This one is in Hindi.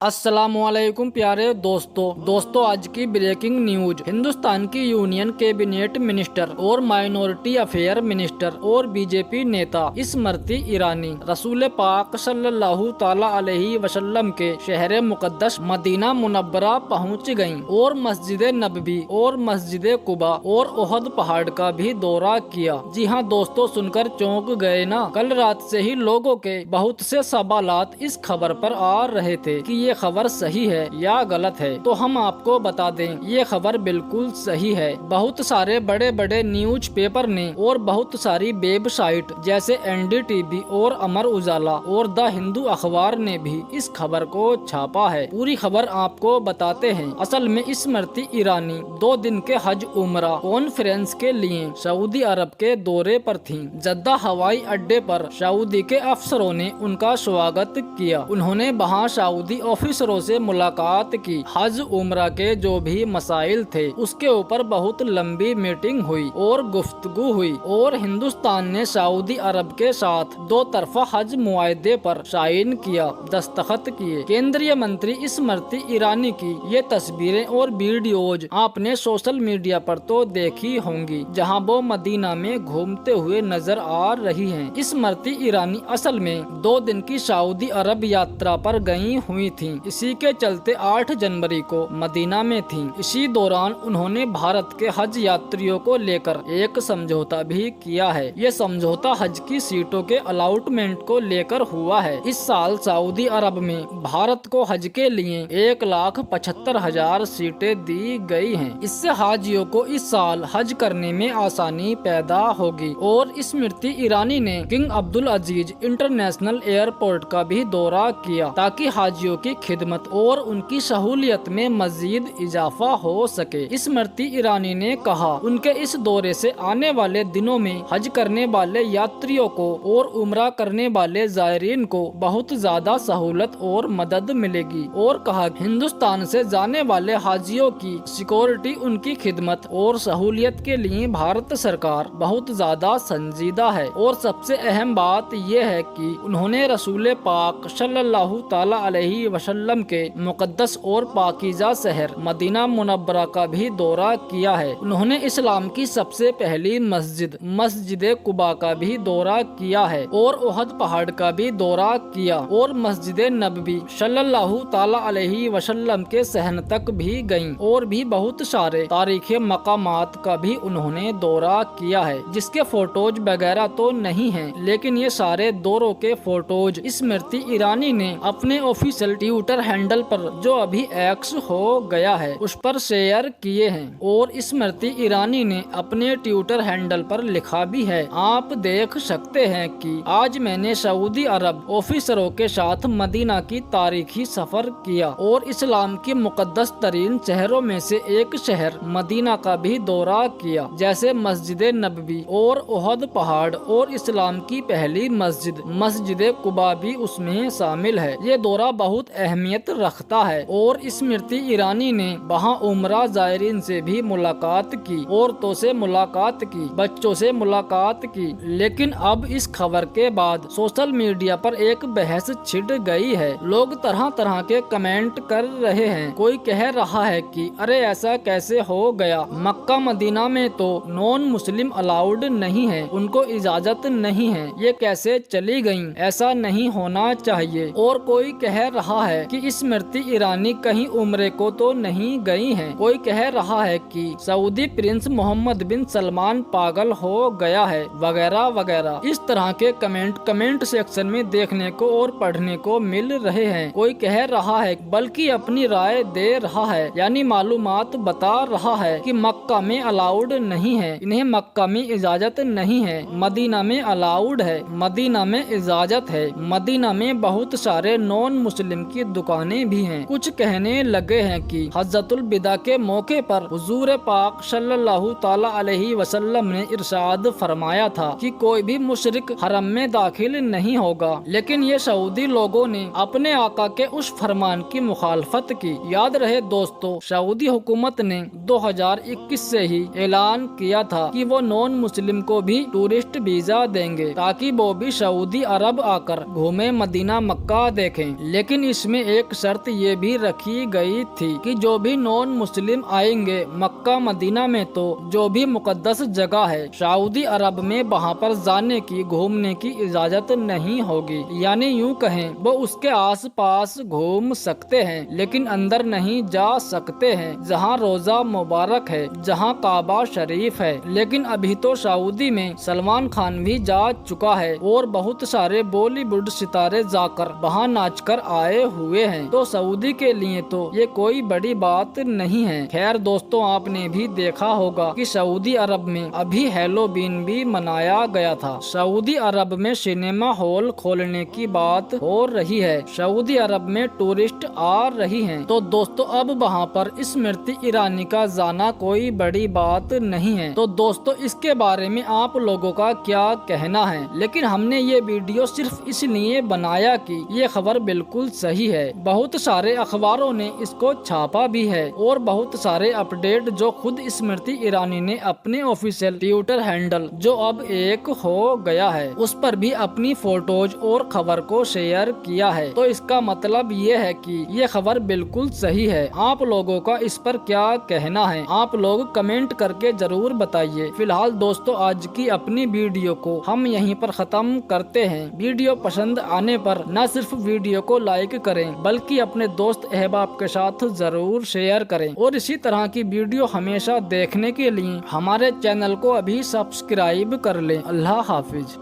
अस्सलामुअलैकुम प्यारे दोस्तों आज की ब्रेकिंग न्यूज। हिंदुस्तान की यूनियन कैबिनेट मिनिस्टर और माइनॉरिटी अफेयर मिनिस्टर और बीजेपी नेता स्मृति ईरानी रसूल पाक सल्लल्लाहु ताला अलैहि वसल्लम के शहर मुकद्दस मदीना मुनव्वरा पहुंच गयीं और मस्जिद नबवी और मस्जिद कुबा और ओहद पहाड़ का भी दौरा किया। जी हाँ दोस्तों, सुनकर चौंक गए ना। कल रात से ही लोगों के बहुत से सवालात इस खबर पर आ रहे थे कि ये खबर सही है या गलत है। तो हम आपको बता दें, ये खबर बिल्कुल सही है। बहुत सारे बड़े बड़े न्यूज पेपर ने और बहुत सारी वेबसाइट जैसे एनडीटीवी और अमर उजाला और द हिंदू अखबार ने भी इस खबर को छापा है। पूरी खबर आपको बताते हैं। असल में स्मृति ईरानी 2 दिन के हज उमरा कॉन्फ्रेंस के लिए सऊदी अरब के दौरे पर थीं। जद्दा हवाई अड्डे पर सऊदी के अफसरों ने उनका स्वागत किया। उन्होंने वहां सऊदी ऑफिसरों से मुलाकात की। हज उम्रा के जो भी मसाइल थे उसके ऊपर बहुत लंबी मीटिंग हुई और गुफ्तगू हुई और हिंदुस्तान ने सऊदी अरब के साथ 2 तरफा हज मुआहदे पर साइन किया, दस्तखत किए। केंद्रीय मंत्री स्मृति ईरानी की ये तस्वीरें और वीडियोज आपने सोशल मीडिया पर तो देखी होंगी, जहां वो मदीना में घूमते हुए नजर आ रही हैं। स्मृति ईरानी असल में 2 दिन की सऊदी अरब यात्रा पर गयी हुई थीं। इसी के चलते 8 जनवरी को मदीना में थीं। इसी दौरान उन्होंने भारत के हज यात्रियों को लेकर एक समझौता भी किया है। ये समझौता हज की सीटों के अलाउटमेंट को लेकर हुआ है। इस साल सऊदी अरब में भारत को हज के लिए 1,75,000 सीटें दी गई हैं। इससे हाजियों को इस साल हज करने में आसानी पैदा होगी। और स्मृति ईरानी ने किंग अब्दुल अजीज इंटरनेशनल एयरपोर्ट का भी दौरा किया ताकि हाजियों की खिदमत और उनकी सहूलियत में मजीद इजाफा हो सके। स्मृति ईरानी ने कहा, उनके इस दौरे से आने वाले दिनों में हज करने वाले यात्रियों को और उम्रा करने वाले जायरीन को बहुत ज्यादा सहूलत और मदद मिलेगी। और कहा, हिंदुस्तान से जाने वाले हाजियों की सिक्योरिटी, उनकी खिदमत और सहूलियत के लिए भारत सरकार बहुत ज्यादा संजीदा है। और सबसे अहम बात यह है कि उन्होंने रसूल पाक सल्लल्लाहु ताला अलैहि वसल्लम के मुकद्दस और पाकीज़ा शहर मदीना मुनव्वरा का भी दौरा किया है। उन्होंने इस्लाम की सबसे पहली मस्जिद कुबा का भी दौरा किया है और ओहद पहाड़ का भी दौरा किया और मस्जिद नबवी सल्लल्लाहु ताला अलैहि वसल्लम के सहन तक भी गयीं और भी बहुत सारे तारीखी मकामात का भी उन्होंने दौरा किया है, जिसके फोटोज वगैरह तो नहीं है, लेकिन ये सारे दौरों के फोटोज स्मृति ईरानी ने अपने ऑफिशियल ट्विटर हैंडल पर, जो अभी एक्स हो गया है, उस पर शेयर किए हैं। और स्मृति ईरानी ने अपने ट्विटर हैंडल पर लिखा भी है, आप देख सकते हैं कि आज मैंने सऊदी अरब ऑफिसरों के साथ मदीना की तारीखी सफर किया और इस्लाम की मुकद्दस तरीन शहरों में से एक शहर मदीना का भी दौरा किया, जैसे मस्जिद नबवी और ओहद पहाड़ और इस्लाम की पहली मस्जिद कुबा भी उसमें शामिल है। ये दौरा बहुत अहमियत रखता है। और स्मृति ईरानी ने वहाँ उम्रा जायरीन से भी मुलाकात की, औरतों से मुलाकात की, बच्चों से मुलाकात की। लेकिन अब इस खबर के बाद सोशल मीडिया पर एक बहस छिड़ गई है। लोग तरह तरह के कमेंट कर रहे हैं। कोई कह रहा है कि अरे ऐसा कैसे हो गया, मक्का मदीना में तो नॉन मुस्लिम अलाउड नहीं है, उनको इजाजत नहीं है, ये कैसे चली गयी, ऐसा नहीं होना चाहिए। और कोई कह रहा है कि स्मृति ईरानी कहीं उम्रे को तो नहीं गई हैं। कोई कह रहा है कि सऊदी प्रिंस मोहम्मद बिन सलमान पागल हो गया है, वगैरह वगैरह। इस तरह के कमेंट सेक्शन में देखने को और पढ़ने को मिल रहे हैं। कोई कह रहा है, बल्कि अपनी राय दे रहा है, यानी मालूमात बता रहा है कि मक्का में अलाउड नहीं है, इन्हें मक्का में इजाजत नहीं है, मदीना में अलाउड है, मदीना में इजाजत है, मदीना में बहुत सारे नॉन मुस्लिम की दुकानें भी हैं। कुछ कहने लगे हैं कि हज्जतुल विदा के मौके पर हुजूर पाक सल्लल्लाहु ताला अलैहि वसल्लम ने इरशाद फरमाया था कि कोई भी मुशरिक हरम में दाखिल नहीं होगा। लेकिन ये सऊदी लोगों ने अपने आका के उस फरमान की मुखालफत की। याद रहे दोस्तों, सऊदी हुकूमत ने 2021 से ही ऐलान किया था कि वो नॉन मुस्लिम को भी टूरिस्ट वीजा देंगे ताकि वो भी सऊदी अरब आकर घूमे, मदीना मक्का देखें। लेकिन इसमें इसमें एक शर्त ये भी रखी गई थी कि जो भी नॉन मुस्लिम आएंगे मक्का मदीना में, तो जो भी मुकद्दस जगह है सऊदी अरब में, वहाँ पर जाने की, घूमने की इजाजत नहीं होगी। यानी यूँ कहें वो उसके आस पास घूम सकते हैं लेकिन अंदर नहीं जा सकते हैं। जहाँ रोजा मुबारक है, जहाँ काबा शरीफ है। लेकिन अभी तो सऊदी में सलमान खान भी जा चुका है और बहुत सारे बॉलीवुड सितारे जाकर वहाँ नाचकर आए हुए हैं। तो सऊदी के लिए तो ये कोई बड़ी बात नहीं है। खैर दोस्तों, आपने भी देखा होगा कि सऊदी अरब में अभी हैलोवीन भी मनाया गया था। सऊदी अरब में सिनेमा हॉल खोलने की बात हो रही है। सऊदी अरब में टूरिस्ट आ रही हैं। तो दोस्तों अब वहाँ पर स्मृति ईरानी का जाना कोई बड़ी बात नहीं है। तो दोस्तों इसके बारे में आप लोगों का क्या कहना है? लेकिन हमने ये वीडियो सिर्फ इसलिए बनाया कि ये खबर बिल्कुल सही है। बहुत सारे अखबारों ने इसको छापा भी है और बहुत सारे अपडेट जो खुद स्मृति ईरानी ने अपने ऑफिशियल ट्विटर हैंडल, जो अब एक हो गया है, उस पर भी अपनी फोटोज और खबर को शेयर किया है। तो इसका मतलब ये है कि ये खबर बिल्कुल सही है। आप लोगों का इस पर क्या कहना है? आप लोग कमेंट करके जरूर बताइए। फिलहाल दोस्तों आज की अपनी वीडियो को हम यहीं पर खत्म करते हैं। वीडियो पसंद आने पर न सिर्फ वीडियो को लाइक करें बल्कि अपने दोस्त अहबाब के साथ जरूर शेयर करें और इसी तरह की वीडियो हमेशा देखने के लिए हमारे चैनल को अभी सब्सक्राइब कर लें। अल्लाह हाफिज।